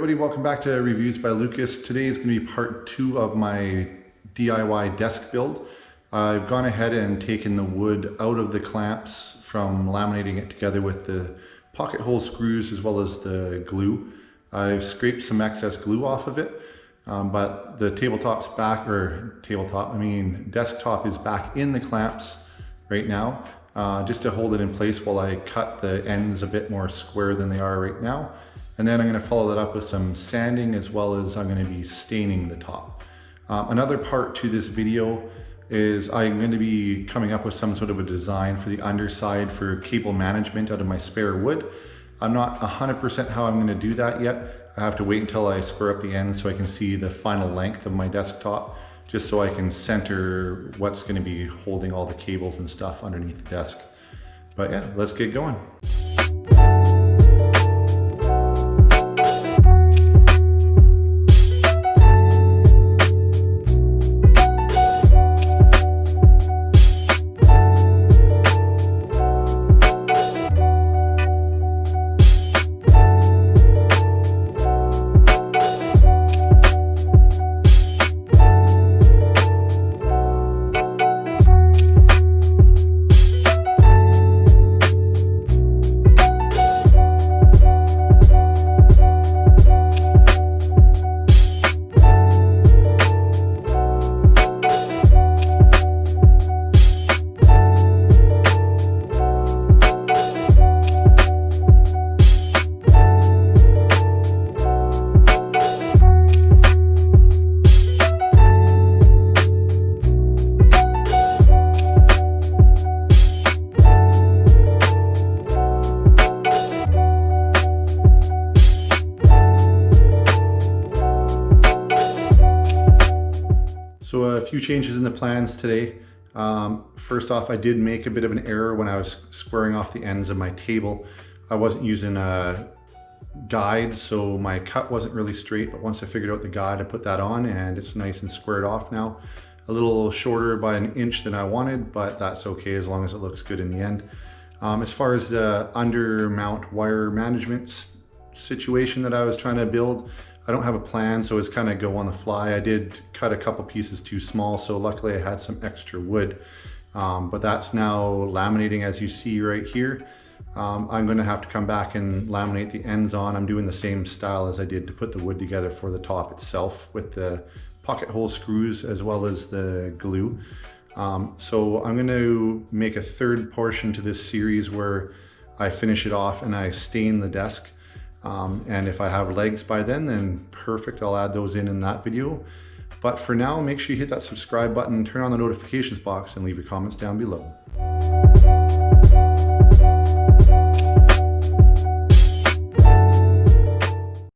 everybody, welcome back to Reviews by Lucas. Today is going to be part 2 of my DIY desk build. I've gone ahead and taken the wood out of the clamps from laminating it together with the pocket hole screws as well as the glue. I've scraped some excess glue off of it, but the desktop is back in the clamps right now, just to hold it in place while I cut the ends a bit more square than they are right now. And then I'm going to follow that up with some sanding, as well as I'm going to be staining the top. Another part to this video is I'm going to be coming up with some sort of a design for the underside for cable management out of my spare wood. I'm not 100% how I'm going to do that yet. I have to wait until I square up the ends so I can see the final length of my desktop, just so I can center what's going to be holding all the cables and stuff underneath the desk. But yeah, let's get going. So a few changes in the plans today. First off, I did make a bit of an error when I was squaring off the ends of my table. I wasn't using a guide, so my cut wasn't really straight, but once I figured out the guide, I put that on and it's nice and squared off now. A little shorter by an inch than I wanted, but that's okay as long as it looks good in the end. As far as the under mount wire management situation that I was trying to build, I don't have a plan, so it's kind of go on the fly. I did cut a couple pieces too small, so luckily I had some extra wood. But that's now laminating, as you see right here. I'm going to have to come back and laminate the ends on. I'm doing the same style as I did to put the wood together for the top itself, with the pocket hole screws as well as the glue. So I'm going to make a third portion to this series where I finish it off and I stain the desk. And if I have legs by then perfect, I'll add those in that video. But for now, make sure you hit that subscribe button, turn on the notifications box, and leave your comments down below.